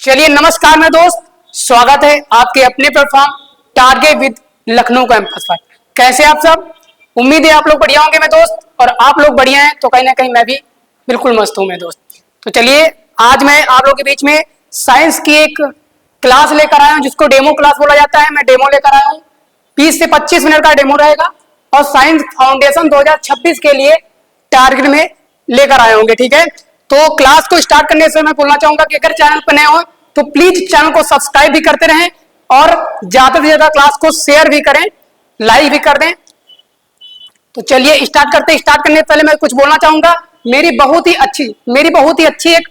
चलिए नमस्कार मेरे दोस्त, स्वागत है आपके अपने platform target with Lucknow campus पर। कैसे आप सब? उम्मीद है आप लोग बढ़िया होंगे मेरे दोस्त, और आप लोग बढ़िया हैं तो कहीं ना कहीं मैं भी बिल्कुल मस्त हूं मेरे दोस्त। तो चलिए आज मैं आप लोगों के बीच में साइंस की एक क्लास लेकर आया हूं जिसको डेमो क्लास बोला जाता है। मैं डेमो लेकर आया हूँ, 20 से 25 मिनट का डेमो रहेगा और साइंस फाउंडेशन 2026 के लिए टारगेट में लेकर आए होंगे। ठीक है, तो क्लास को स्टार्ट करने से मैं बोलना चाहूंगा कि अगर चैनल पर नए हो तो प्लीज चैनल को सब्सक्राइब भी करते रहें और ज्यादा से ज्यादा क्लास को शेयर भी करें, लाइक भी कर दें। तो चलिए स्टार्ट करते हैं। स्टार्ट करने से पहले मैं कुछ बोलना चाहूंगा। मेरी बहुत ही अच्छी एक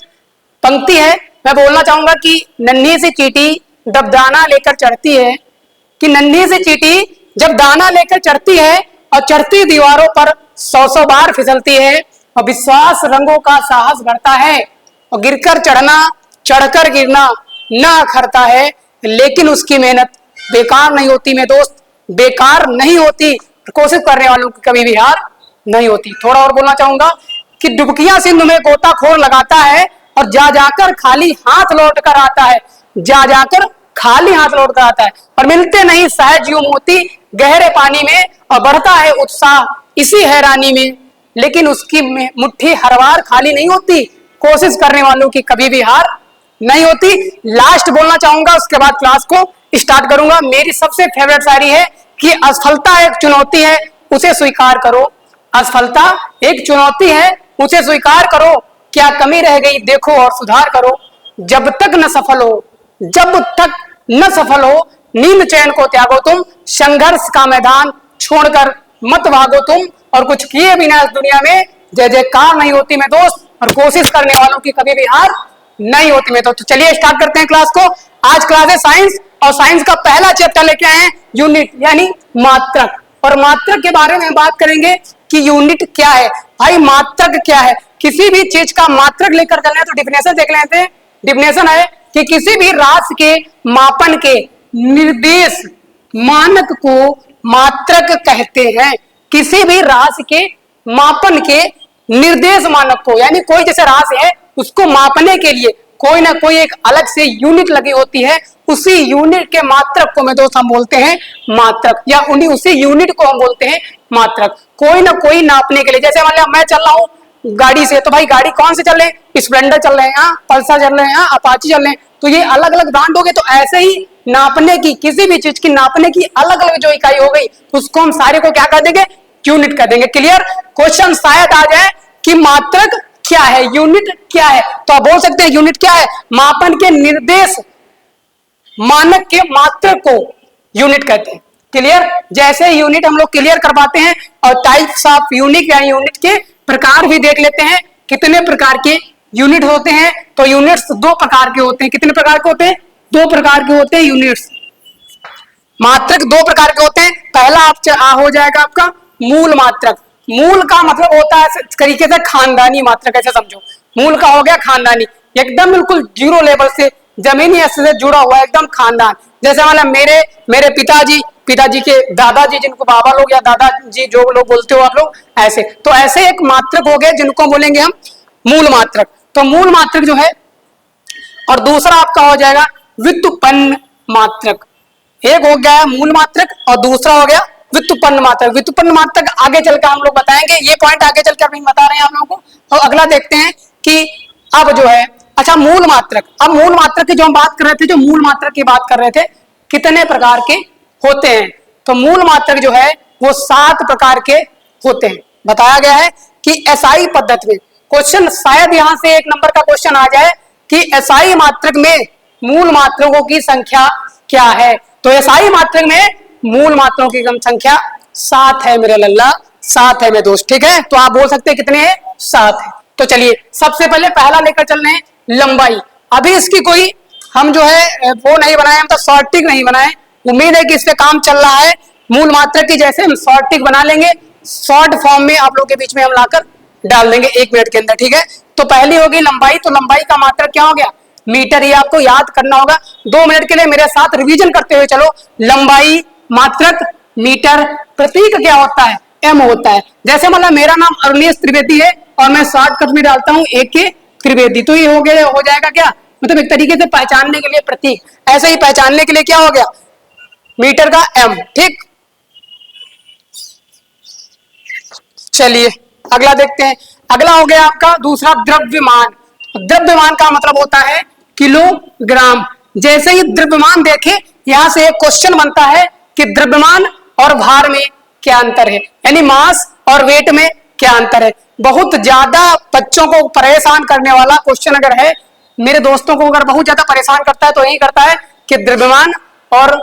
पंक्ति है। मैं बोलना चाहूंगा कि नन्ही सी चींटी जब दाना लेकर चढ़ती है, कि नन्ही सी चींटी जब दाना लेकर चढ़ती है और चढ़ती दीवारों पर 100 बार फिसलती है और विश्वास रंगों का साहस बढ़ता है और गिरकर चढ़ना, चढ़कर गिरना ना अखरता है, लेकिन उसकी मेहनत बेकार नहीं होती मेरे दोस्त, बेकार नहीं होती। कोशिश करने वालों की कभी भी हार नहीं होती। थोड़ा और बोलना चाहूंगा कि डुबकियां सिंधु में गोताखोर लगाता है और जा जाकर खाली हाथ लौट कर आता है, जा जाकर खाली हाथ लौट कर आता है, और मिलते नहीं सहज यूं मोती गहरे पानी में, और बढ़ता है उत्साह इसी हैरानी में, लेकिन उसकी मुट्ठी हर बार खाली नहीं होती। कोशिश करने वालों की कभी भी हार नहीं होती। लास्ट बोलना चाहूंगा, उसके बाद क्लास को स्टार्ट करूंगा। मेरी सबसे फेवरेट शायरी है कि असफलता एक चुनौती है, उसे स्वीकार करो। असफलता एक चुनौती है, उसे स्वीकार करो। क्या कमी रह गई देखो और सुधार करो। जब तक न सफल हो नींद चैन को त्यागो तुम, संघर्ष का मैदान छोड़कर मत भागो तुम, और कुछ किए बिना इस दुनिया में जय जयकार नहीं होती मैं दोस्त, और कोशिश करने वालों की कभी भी हार नहीं होती मैं। तो चलिए स्टार्ट करते हैं क्लास को। आज क्लास है साइंस, और साइंस का पहला चैप्टर लेके आए हैं यूनिट यानी मात्रक। और मात्रक के बारे में बात करेंगे कि यूनिट क्या है। भाई मात्रक क्या है? किसी भी चीज का मात्रक लेकर चलना है तो डिफिनेशन देख लेते हैं। डिफिनेशन है कि किसी भी राशि के मापन के निर्देश मानक को मात्रक कहते हैं। किसी भी राशि के मापन के निर्देश मानक को, यानी कोई जैसे राशि है उसको मापने के लिए कोई ना कोई एक अलग से यूनिट लगी होती है, उसी यूनिट के मात्रक को में दोस्त हम बोलते हैं मात्रक, या उसी यूनिट को हम बोलते हैं मात्रक। कोई ना कोई नापने के लिए, जैसे मान लिया मैं चल रहा हूँ गाड़ी से, तो भाई गाड़ी कौन से चल रहे हैं? स्प्लेंडर चल रहे हैं, पल्सर चल रहे हैं, अपाची चल रहे हैं, तो ये अलग अलग ब्रांड हो गए। तो ऐसे ही नापने की, किसी भी चीज की नापने की अलग अलग जो इकाई हो गई उसको हम सारे को क्या कर देंगे? यूनिट कर देंगे। क्लियर? क्वेश्चन शायद आ जाए कि मात्रक क्या है, यूनिट क्या है, तो आप बोल सकते हैं यूनिट क्या है? मापन के निर्देश मानक के मात्रक को यूनिट कहते हैं। क्लियर? जैसे यूनिट हम लोग क्लियर करवाते हैं, और टाइप्स ऑफ यूनिट या यूनिट के प्रकार भी देख लेते हैं, कितने प्रकार के यूनिट होते हैं। तो यूनिट्स दो प्रकार के होते हैं। कितने प्रकार के होते हैं? दो प्रकार के होते हैं यूनिट्स। मात्रक दो प्रकार के होते हैं। पहला आप हो जाएगा आपका मूल मात्रक। मूल का मतलब होता है इस तरीके से खानदानी मात्रक, ऐसे समझो। मूल का हो गया खानदानी, एकदम बिल्कुल जीरो लेवल से, जमीनी हिस्से से जुड़ा हुआ एकदम खानदान। जैसे मतलब मेरे पिताजी के दादाजी, जिनको बाबा लोग या दादाजी जो लोग बोलते हो आप लोग, ऐसे। तो ऐसे एक मात्रक हो गए जिनको बोलेंगे हम मूल मात्रक। तो मूल मात्रक जो है, और दूसरा आपका हो जाएगा व्युत्पन्न मात्रक। एक हो गया मूल मात्रक और दूसरा हो गया व्युत्पन्न मात्रक। व्युत्पन्न मात्रक आगे चलकर हम लोग बताएंगे, ये पॉइंट आगे चलकर भी बता रहे हैं आप लोगों को। तो अगला देखते हैं कि अब जो है, अच्छा मूल मात्रक। अब मूल मात्रक की जो हम बात कर रहे थे, जो मूल मात्रक की बात कर रहे थे, कितने प्रकार के होते हैं? तो मूल मात्रक जो है वो 7 प्रकार के होते हैं। बताया गया है कि एसआई पद्धति में, क्वेश्चन शायद यहां से 1 नंबर का क्वेश्चन आ जाए कि एसआई मात्रक में मूल मात्रकों की संख्या क्या है। तो एसआई मात्रक में मूल मात्रों की संख्या 7 है मेरे लल्ला, 7 है मेरे दोस्त। ठीक है, तो आप बोल सकते हैं कितने हैं? 7 है। तो चलिए सबसे पहले पहला लेकर चल रहे हैं लंबाई। अभी इसकी कोई हम जो है वो नहीं बनाए, हम तो शॉर्ट टिक नहीं बनाए। उम्मीद है कि इस पे काम चल रहा है। मूल मात्रक की जैसे हम शॉर्ट टिक बना लेंगे, शॉर्ट फॉर्म में आप लोग के बीच में हम लाकर डाल देंगे 1 मिनट के अंदर। ठीक है, तो पहली होगी लंबाई। तो लंबाई का मात्रक क्या हो गया? मीटर। ये आपको याद करना होगा। 2 मिनट के लिए मेरे साथ रिवीजन करते हुए चलो। लंबाई, मात्रक, मीटर। प्रतीक क्या होता है? एम होता है। जैसे मतलब मेरा नाम अरुणेश त्रिवेदी है और मैं शॉर्टकट में डालता हूं AK त्रिवेदी, तो ये हो जाएगा क्या? मतलब एक तरीके से पहचानने के लिए प्रतीक, ऐसे ही पहचानने के लिए क्या हो गया, मीटर का एम। ठीक, चलिए अगला देखते हैं। अगला हो गया आपका दूसरा द्रव्यमान। द्रव्यमान का मतलब होता है किलोग्राम। जैसे ही द्रव्यमान देखे, यहां से एक क्वेश्चन बनता है कि द्रव्यमान और भार में क्या अंतर है, यानी मास और वेट में क्या अंतर है। बहुत ज्यादा बच्चों को परेशान करने वाला क्वेश्चन अगर है, मेरे दोस्तों को अगर बहुत ज्यादा परेशान करता है तो यही करता है कि द्रव्यमान और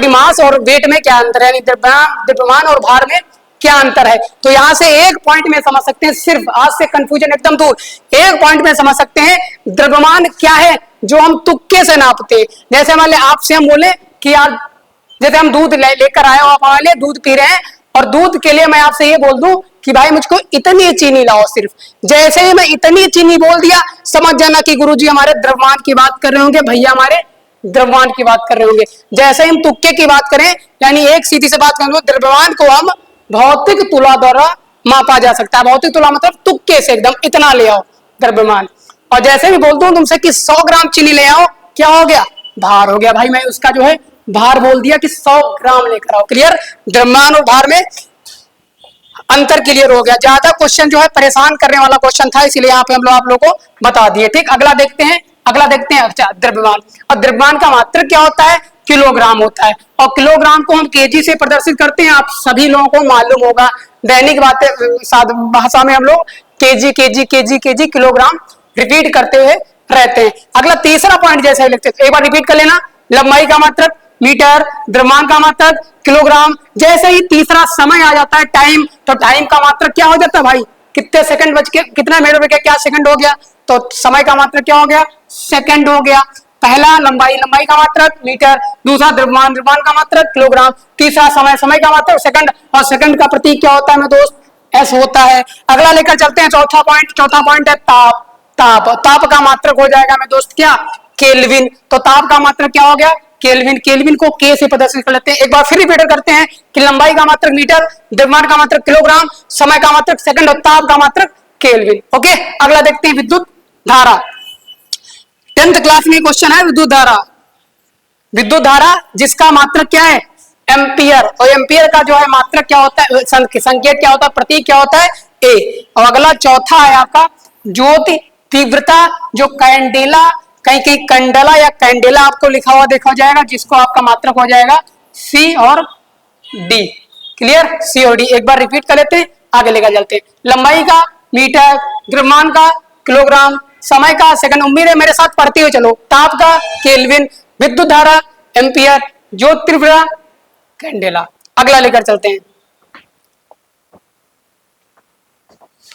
मास और वेट में क्या अंतर है, यानी द्रव्यमान और भार में क्या अंतर है। तो यहां से एक पॉइंट में समझ सकते हैं, सिर्फ आज से कंफ्यूजन एकदम दूर, एक पॉइंट में समझ सकते हैं द्रव्यमान क्या है, जो हम तुक्के से नापते हैं। जैसे मान लें आपसे हम बोले कि यार, जैसे हम दूध लेकर आए हो, आप हमारे दूध पी रहे हैं, और दूध के लिए मैं आपसे ये बोल दूं कि भाई मुझको इतनी चीनी लाओ सिर्फ, जैसे ही मैं इतनी चीनी बोल दिया, समझ जाना कि गुरुजी हमारे द्रव्यमान की बात कर रहे होंगे, भैया हमारे द्रव्यमान की बात कर रहे होंगे। जैसे ही हम तुक्के की बात करें, यानी एक सीधी से बात करें, द्रव्यमान को हम भौतिक तुला द्वारा मापा जा सकता है। भौतिक तुला मतलब तुक्के से एकदम इतना ले आओ द्रव्यमान। और जैसे भी बोलता हूं तुमसे कि 100 ग्राम चीनी ले आओ, क्या हो गया, भार हो गया। भाई मैं उसका जो है भार बोल दिया कि 100 ग्राम लेकर आओ। क्लियर, द्रव्यमान और भार में अंतर क्लियर हो गया। ज्यादा क्वेश्चन जो है परेशान करने वाला क्वेश्चन था, इसीलिए यहाँ पे हम लोग आप लोगों को बता दिए। ठीक, अगला देखते हैं। अच्छा, द्रव्यमान। और द्रव्यमान का मात्रक क्या होता है, किलोग्राम होता है। और किलोग्राम को हम केजी से प्रदर्शित करते हैं, आप सभी लोगों को मालूम होगा। दैनिक भाषा में हम लोग KG KG KG KG kilogram repeat करते हुए रहते हैं। अगला तीसरा पॉइंट जैसे लिखते हैं, एक बार रिपीट कर लेना। लंबाई का मात्रक मीटर, द्रव्यमान का मात्रक किलोग्राम। जैसे ही तीसरा समय आ जाता है टाइम, तो टाइम का मात्रक क्या हो जाता है भाई, कितने सेकंड बज के कितना मिनट बज के क्या सेकंड हो गया, तो समय का मात्रक क्या हो गया, सेकंड हो गया। पहला लंबाई का मात्रक मीटर, दूसरा द्रव्यमान का मात्रक किलोग्राम, तीसरा समय का मात्रक सेकंड, और सेकंड का प्रतीक क्या होता है मेरे दोस्त, एस होता है। अगला लेकर चलते हैं चौथा पॉइंट है ताप। ताप का मात्रक हो जाएगा मेरे दोस्त क्या, केल्विन। तो ताप का मात्रक क्या हो गया, केल्विन। केल्विन को के से प्रदर्शित कर लेते हैं। एक बार फिर रिपीट करते हैं कि लंबाई का मात्रक मीटर, द्रव्यमान का मात्रक किलोग्राम, समय का मात्रक सेकंड, और ताप का मात्रक केल्विन। ओके, अगला देखते हैं विद्युत धारा। 10th क्लास में क्वेश्चन है विद्युत धारा। विद्युत धारा जिसका मात्रक क्या है, एम्पियर। और एम्पियर का जो है मात्रक क्या होता है, संकेत क्या होता है, प्रतीक क्या होता है, ए। और अगला चौथा है आपका ज्योति तीव्रता, जो कैंडेला, कहीं कहीं कंडला या कैंडेला आपको लिखा हुआ देखा जाएगा, जिसको आपका मात्रक हो जाएगा सी और डी। क्लियर, सी और डी। एक बार रिपीट कर लेते हैं, आगे लेकर चलते हैं। लंबाई का मीटर, द्रव्यमान का किलोग्राम, समय का सेकंड, उम्मीद है मेरे साथ पढ़ते हुए चलो। ताप का केल्विन, विद्युत धारा एम्पियर, ज्योति तीव्रता कैंडेला। अगला लेकर चलते हैं।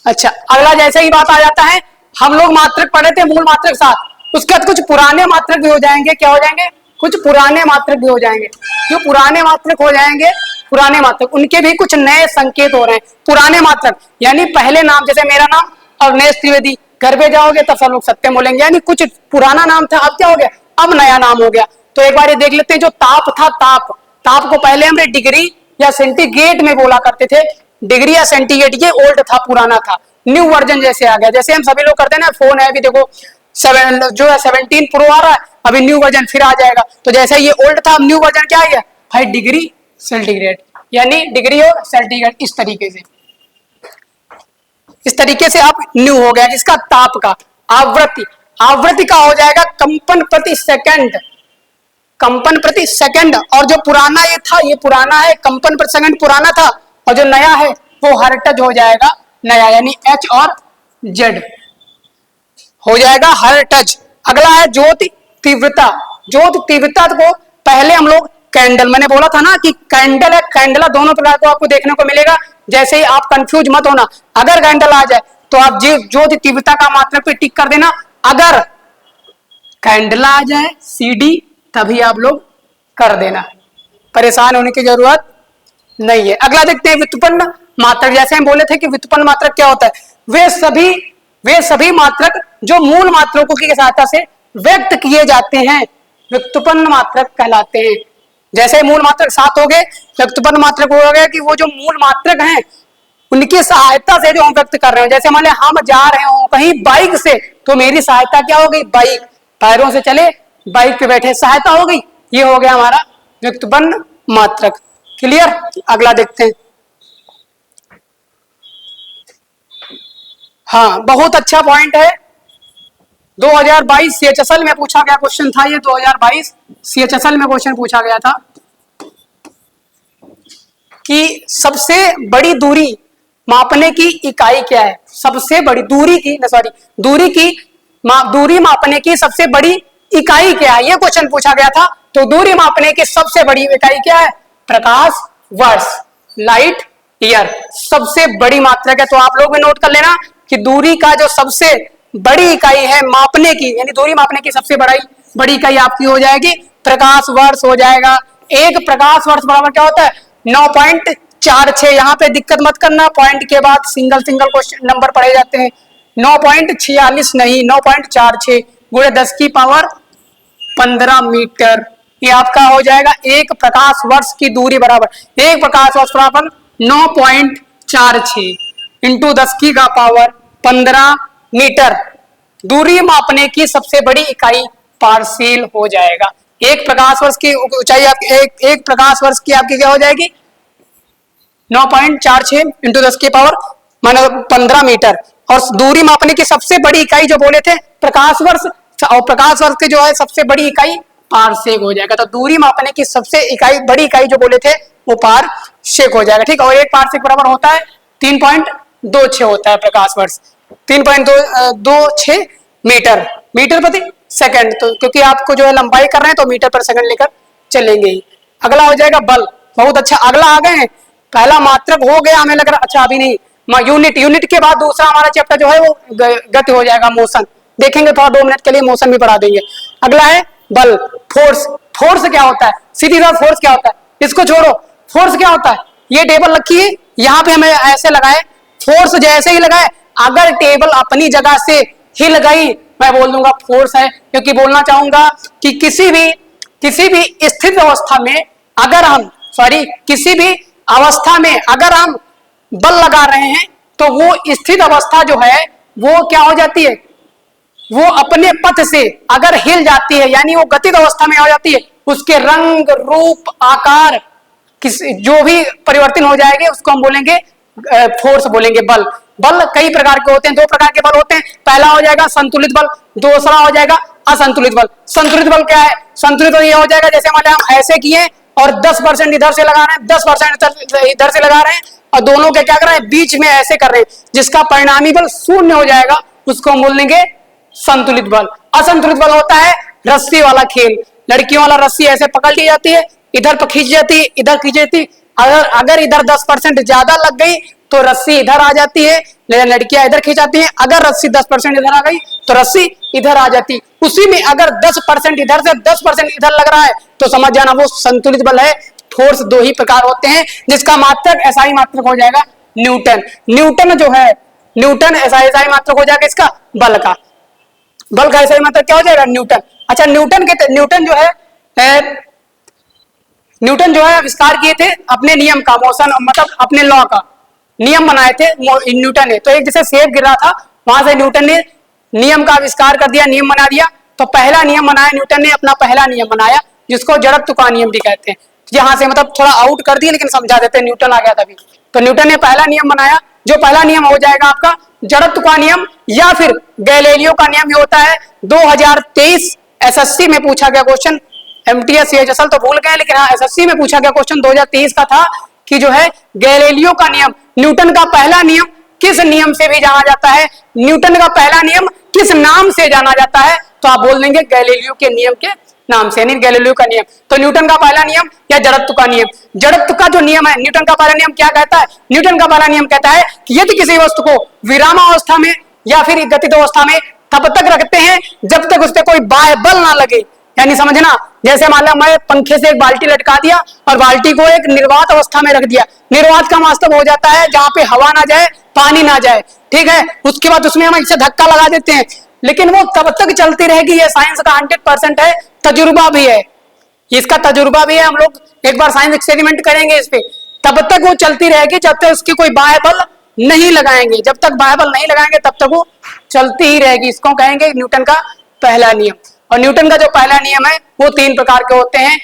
अच्छा, अगला जैसे ही बात आ जाता है, हम लोग मात्रक पढ़े थे मूल मात्रक साथ, उसके बाद कुछ पुराने मात्रक भी हो जाएंगे। क्या हो जाएंगे, कुछ पुराने मात्रक भी हो जाएंगे। जो पुराने मात्रक हो जाएंगे, पुराने मात्रक, उनके भी कुछ नए संकेत हो रहे हैं। पुराने मात्रक यानी पहले नाम, जैसे मेरा नाम अवनेश त्रिवेदी, घर पे जाओगे तब सब लोग सत्यम बोलेंगे, यानी कुछ पुराना नाम था, अब क्या हो गया, अब नया नाम हो गया। तो एक बार ये देख लेते हैं, जो ताप था, ताप को पहले हमने डिग्री या सेंटीग्रेड में बोला करते थे। डिग्री या सेंटीग्रेड ये ओल्ड था, पुराना था। न्यू वर्जन जैसे आ गया, जैसे हम सभी लोग करते हैं ना, फोन है अभी देखो जो है 17 प्रो आ रहा है, अभी न्यू वर्जन फिर आ जाएगा। तो जैसे ये ओल्ड था, अब न्यू वर्जन क्या आ गया भाई, डिग्री सेंटीग्रेड, यानी डिग्री और सेंटीग्रेड। इस तरीके से आप न्यू हो गया। जिसका ताप का आवृत्ति का हो जाएगा कंपन प्रति सेकंड, कंपन प्रति सेकंड। और जो पुराना ये था, ये पुराना है, कंपन प्रति सेकंड पुराना था, और जो नया है वो हर्ट्ज हो जाएगा नया, यानी एच और जेड हो जाएगा हर्ट्ज। अगला है ज्योति तीव्रता। ज्योति तीव्रता को पहले हम लोग कैंडल, मैंने बोला था ना कि कैंडल है कैंडला, दोनों प्रकार को आपको देखने को मिलेगा। जैसे ही आप कंफ्यूज मत होना, अगर कैंडल आ जाए तो आप ज्योति तीव्रता का मात्रक पे टिक कर देना। अगर कैंडल आ जाए सीडी, तभी आप लोग कर देना, परेशान होने की जरूरत नहीं है। अगला देखते हैं व्युत्पन्न मात्रक। जैसे हम बोले थे कि व्युत्पन्न मात्रक क्या होता है, वे सभी मात्रक जो मूल मात्रकों की सहायता से व्यक्त किए जाते हैं, व्युत्पन्न मात्रक कहलाते हैं। जैसे मूल मात्रक 7 हो गए, व्युत्पन्न मात्रक हो गया कि वो जो मूल मात्रक हैं उनकी सहायता से जो हम व्यक्त कर रहे हो। जैसे मान लें हम जा रहे हो कहीं बाइक से, तो मेरी सहायता क्या हो गई, बाइक। पैरों से चले, बाइक पे बैठे, सहायता हो गई। ये हो गया हमारा व्युत्पन्न मात्रक। क्लियर? अगला देखते हैं। हाँ, बहुत अच्छा पॉइंट है। 2022 CHSL में पूछा गया क्वेश्चन था ये। 2022 CHSL में क्वेश्चन पूछा गया था कि सबसे बड़ी दूरी मापने की इकाई क्या है। सबसे बड़ी दूरी की, सॉरी, दूरी मापने की सबसे बड़ी इकाई क्या है, ये क्वेश्चन पूछा गया था। तो दूरी मापने की सबसे बड़ी इकाई क्या है? प्रकाश वर्ष, लाइट ईयर, सबसे बड़ी मात्रक है। तो आप लोग भी नोट कर लेना कि दूरी का जो सबसे बड़ी इकाई है मापने की, यानी दूरी मापने की सबसे बड़ी इकाई आपकी हो जाएगी प्रकाश वर्ष हो जाएगा। एक प्रकाश वर्ष बराबर क्या होता है? 9.46। यहाँ पे दिक्कत मत करना, पॉइंट के बाद सिंगल क्वेश्चन नंबर पढ़े जाते हैं। 9.46 नहीं, 9.46 गुणे 10 की पावर 15 मीटर। ये आपका हो जाएगा एक प्रकाश वर्ष की दूरी बराबर, एक प्रकाश वर्ष बराबर 9.46 इंटू 10 की पावर 15 मीटर। दूरी मापने की सबसे बड़ी इकाई पार्सेल हो जाएगा। एक प्रकाश वर्ष की ऊंचाई एक प्रकाश वर्ष की आपकी क्या हो जाएगी? 9.46 इंटू 10 की पावर 15 मीटर। और दूरी मापने की सबसे बड़ी इकाई जो बोले थे प्रकाश वर्ष, और प्रकाश वर्ष की जो है सबसे बड़ी इकाई पारसेक हो जाएगा। तो दूरी मापने की सबसे बड़ी इकाई जो बोले थे वो पारसेक हो जाएगा। ठीक है। और एक पारसेक बराबर होता है 3.26 होता है प्रकाश वर्ष, 3.26 मीटर प्रति सेकंड। तो क्योंकि आपको जो है लंबाई कर रहे हैं तो मीटर पर सेकंड लेकर चलेंगे ही। अगला हो जाएगा बल। बहुत अच्छा, अगला आ गए हैं। पहला मात्रक हो गया, हमें लग रहा अच्छा अभी नहीं, यूनिट के बाद दूसरा हमारा चैप्टर जो है वो गति हो जाएगा, मोशन देखेंगे थोड़ा 2 मिनट के लिए, मोशन भी पढ़ा देंगे। अगला है बल, फोर्स क्या होता है? सीधी बात, फोर्स क्या होता है? इसको छोड़ो, फोर्स क्या होता है? ये टेबल रखी है, यहाँ पे हमें ऐसे लगाए, फोर्स जैसे ही लगाए, अगर टेबल अपनी जगह से हिल गई मैं बोल दूंगा फोर्स है। क्योंकि बोलना चाहूंगा कि किसी भी स्थिर अवस्था में अगर हम किसी भी अवस्था में अगर हम बल लगा रहे हैं तो वो स्थिर अवस्था जो है वो क्या हो जाती है? वो अपने पथ से अगर हिल जाती है, यानी वो गतिज अवस्था में हो जाती है, उसके रंग रूप आकार जो भी परिवर्तन हो जाएंगे उसको हम बोलेंगे फोर्स, बोलेंगे बल। बल कई प्रकार के होते हैं, 2 प्रकार के बल होते हैं। पहला हो जाएगा संतुलित बल, दूसरा हो जाएगा असंतुलित बल। संतुलित बल क्या है? संतुलित बल ये हो जाएगा जैसे मान लिया हम ऐसे किए और 10% इधर से लगा रहे हैं, 10% इधर से लगा रहे हैं और दोनों के क्या कर रहे हैं? बीच में ऐसे कर रहे हैं, जिसका परिणामी बल 0 हो जाएगा, उसको हम बोल देंगे संतुलित बल। असंतुलित बल होता है रस्सी वाला खेल, लड़कियों वाला रस्सी ऐसे पकड़ ली जाती है, इधर पर खींच जाती है, इधर खींच जाती है, अगर इधर 10% ज्यादा लग गई तो रस्सी इधर आ जाती है, लड़कियां इधर खींचाती हैं। अगर रस्सी 10% इधर आ गई तो रस्सी इधर आ जाती। उसी में अगर 10% इधर से 10% इधर लग रहा है तो समझ जाना वो संतुलित बल है। फोर्स 2 ही प्रकार होते हैं, जिसका मात्रक एसआई मात्रक हो जाएगा न्यूटन। न्यूटन जो है, न्यूटन एसआई मात्रक हो जाएगा इसका बल का। बल का एसआई मात्रक क्या हो जाएगा? न्यूटन। अच्छा, न्यूटन जो है आविष्कार किए थे अपने नियम का, मोशन मतलब अपने लॉ का नियम बनाए थे न्यूटन ने। तो एक जैसे सेब गिर रहा था, वहां से न्यूटन ने नियम का आविष्कार कर दिया, नियम बना दिया। तो पहला नियम बनाया न्यूटन ने, अपना पहला नियम बनाया जिसको जड़त्व का नियम भी कहते हैं। यहाँ से मतलब थोड़ा आउट कर दिया लेकिन समझा देते हैं, न्यूटन आ गया तभी। तो न्यूटन ने पहला नियम बनाया, जो पहला नियम हो जाएगा आपका जड़त्व का नियम या फिर गैलीलियो का नियम। ये होता है 2023 एसएससी में पूछा गया क्वेश्चन, एमटीएस सीएचएसएल तो भूल गए, लेकिन हाँ एसएससी में पूछा गया क्वेश्चन 2023 का था कि जो है गैलीलियो का नियम, न्यूटन का पहला नियम किस नियम से भी जाना जाता है, न्यूटन का पहला नियम किस नाम से जाना जाता है? तो आप बोल देंगे गैलीलियो के नियम के नाम से, यानी गैलीलियो का नियम। तो न्यूटन का पहला नियम या जड़त्व का नियम, जड़त्व का जो नियम है, न्यूटन का पहला नियम क्या कहता है? न्यूटन का पहला नियम कहता है कि यदि किसी वस्तु को विरामावस्था में या फिर गतिज अवस्था में तब तक रखते हैं जब तक उस पर कोई बाह्य बल ना लगे। यानी समझना, जैसे मान लो मैं पंखे से एक बाल्टी लटका दिया और बाल्टी को एक निर्वात अवस्था में रख दिया। निर्वात का मतलब हो जाता है जहां पे हवा ना जाए, पानी ना जाए, ठीक है। उसके बाद उसमें हम इसे धक्का लगा देते हैं, लेकिन वो तब तक चलती रहेगी। ये साइंस का 100% है, तजुर्बा भी है, इसका तजुर्बा भी है। हम लोग एक बार साइंस एक्सपेरिमेंट करेंगे इस पे। तब तक वो चलती रहेगी जब तक उसकी कोई बाह्य बल नहीं लगाएंगे। जब तक बाह्य बल नहीं लगाएंगे तब तक वो चलती ही रहेगी। इसको कहेंगे न्यूटन का पहला नियम। और न्यूटन का जो पहला नियम है वो 3 प्रकार के होते हैं।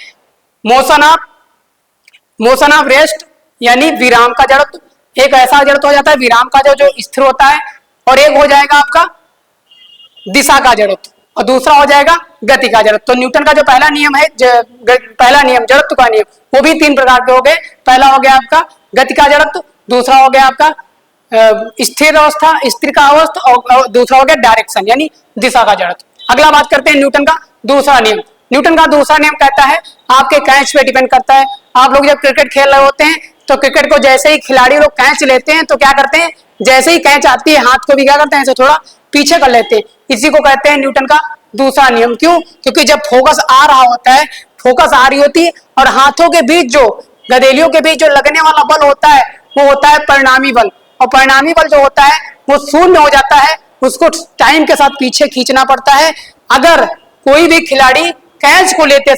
मोशन ऑफ रेस्ट यानी विराम का जड़त्व, एक ऐसा जड़त्व हो जाता है विराम का जो स्थिर होता है, और एक हो जाएगा आपका दिशा का जड़त्व, और दूसरा हो जाएगा गति का जड़त्व। तो न्यूटन का जो पहला नियम है, पहला नियम जड़त्व का नियम, वो भी 3 प्रकार के हो गए। पहला हो गया आपका गति का जड़त्व, दूसरा हो गया आपका स्थिर अवस्था, स्थिर का अवस्था, और दूसरा हो गया डायरेक्शन यानी दिशा का जड़त्व। अगला बात करते हैं न्यूटन का दूसरा नियम। न्यूटन का दूसरा नियम कहता है आपके कैच पे डिपेंड करता है। आप लोग जब क्रिकेट खेल रहे होते हैं तो क्रिकेट को जैसे ही खिलाड़ी लोग कैच लेते हैं तो क्या करते हैं, जैसे ही कैच आती है हाथ को भी क्या करते हैं, ऐसे थोड़ा पीछे कर लेते हैं। इसी को कहते हैं न्यूटन का दूसरा नियम। क्यों? क्योंकि जब फोकस आ रहा होता है, फोकस आ रही होती है, और हाथों के बीच जो गदेलियों के बीच जो लगने वाला बल होता है वो होता है परिणामी बल, और परिणामी बल जो होता है वो शून्य हो जाता है, उसको टाइम के साथ पीछे खींचना पड़ता है। अगर कोई भी खिलाड़ी कैच को लेते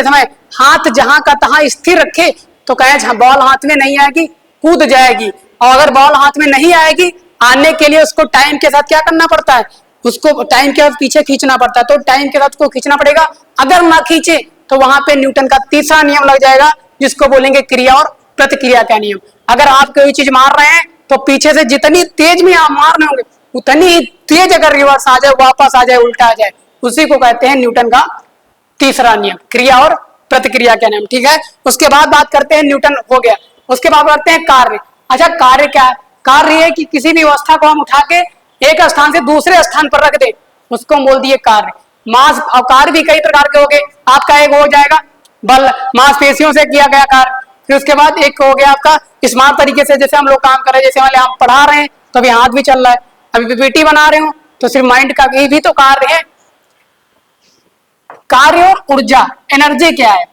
समय, हाथ जहां का तहां स्थिर रखे तो कैच बॉल हाथ में नहीं आएगी, कूद जाएगी। और अगर बॉल हाथ में नहीं आएगी, आने के लिए उसको टाइम के साथ क्या करना पड़ता है, उसको टाइम के साथ पीछे खींचना पड़ता है। तो टाइम के साथ उसको खींचना पड़ेगा। अगर ना खींचे तो वहां पे न्यूटन का तीसरा नियम लग जाएगा, जिसको बोलेंगे क्रिया और प्रतिक्रिया का नियम। अगर आप कोई चीज मार रहे हैं तो पीछे से जितनी तेज में आप मार रहे होंगे उतनी ही तेज अगर रिवर्स आ जाए, वापस आ जाए, उल्टा आ जाए, उसी को कहते हैं न्यूटन का तीसरा नियम, क्रिया और प्रतिक्रिया का नियम। ठीक है, उसके बाद बात करते हैं, न्यूटन हो गया। उसके बाद करते हैं कार्य। अच्छा, कार्य क्या है? कार्य है कि किसी भी अवस्था को हम उठा के एक स्थान से दूसरे स्थान पर रख दे, उसको हम बोल दिए कार्य। मास और कार्य भी कई प्रकार के हो गए। आपका एक हो जाएगा बल, मांसपेशियों से किया गया कार्य। फिर उसके बाद एक हो गया आपका स्मार्ट तरीके से, जैसे हम लोग काम कर रहे हैं, जैसे मान हम पढ़ा रहे हैं तो अभी हाथ भी चल रहा है, अभी पीपीटी बना रहे हो तो सिर्फ माइंड का भी तो कार्य है। कार्य और ऊर्जा, एनर्जी क्या है?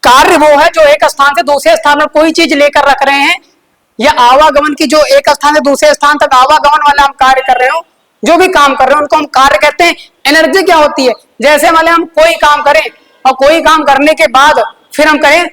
कार्य वो है जो एक स्थान से दूसरे स्थान पर कोई चीज लेकर रख रहे हैं, या आवागमन की, जो एक स्थान से दूसरे स्थान तक आवागमन वाला हम कार्य कर रहे हो, जो भी काम कर रहे हो उनको हम कार्य कहते हैं। एनर्जी क्या होती है? जैसे मान हम कोई काम करें और कोई काम करने के बाद फिर हम कहें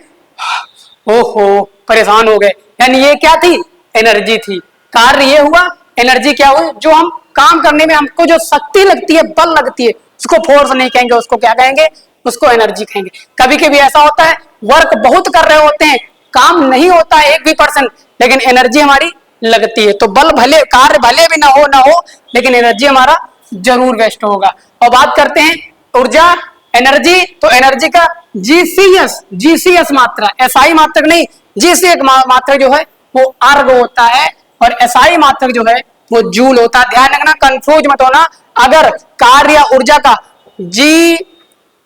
ओहो परेशान हो गए, यानी ये क्या थी? एनर्जी थी। कार्य ये हुआ, एनर्जी क्या हुई? जो हम काम करने में हमको जो शक्ति लगती है, बल लगती है, उसको फोर्स नहीं कहेंगे, उसको क्या कहेंगे? उसको एनर्जी कहेंगे। कभी कभी ऐसा होता है वर्क बहुत कर रहे होते हैं, काम नहीं होता है 1% लेकिन एनर्जी हमारी लगती है। तो बल भले, कार्य भले भी ना हो लेकिन एनर्जी हमारा जरूर वेस्ट होगा। और बात करते हैं ऊर्जा, एनर्जी। तो एनर्जी का जीसीएस मात्रा, एसआई मात्रक नहीं, जीसीएस मात्रक जो है वो अर्ग होता है, और एसआई मात्रक जो है वो जूल होता है। ध्यान रखना, कंफ्यूज मत होना। अगर कार्य या ऊर्जा का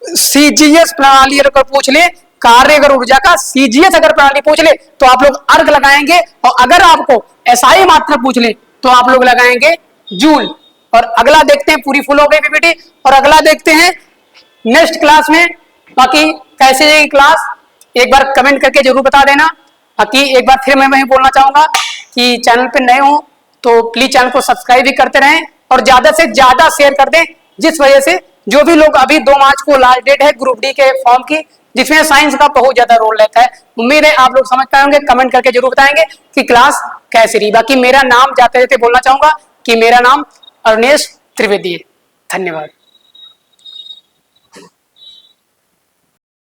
सीजीएस प्रणाली अगर पूछ ले, कार्य अगर ऊर्जा का सीजीएस अगर प्रणाली पूछ ले तो आप लोग अर्ग लगाएंगे, और अगर आपको एसआई मात्रक पूछ ले तो आप लोग लगाएंगे जूल। और अगला देखते हैं, पूरी फुल हो गई पीपीटी, और अगला देखते हैं नेक्स्ट क्लास में। बाकी कैसे जाएगी क्लास एक बार कमेंट करके जरूर बता देना। बाकी एक बार फिर मैं वही बोलना चाहूंगा कि चैनल पे नए हो तो प्लीज चैनल को सब्सक्राइब भी करते रहें और ज्यादा से ज्यादा शेयर कर दें, जिस वजह से जो भी लोग, अभी 2 मार्च को लास्ट डेट है ग्रुप डी के फॉर्म की, जिसमें साइंस का बहुत ज्यादा रोल रहता है। उम्मीद है आप लोग समझ पाए होंगे, कमेंट करके जरूर बताएंगे कि क्लास कैसी रही। बाकी मेरा नाम जाते जाते बोलना चाहूंगा कि मेरा नाम अरुणेश त्रिवेदी है। धन्यवाद।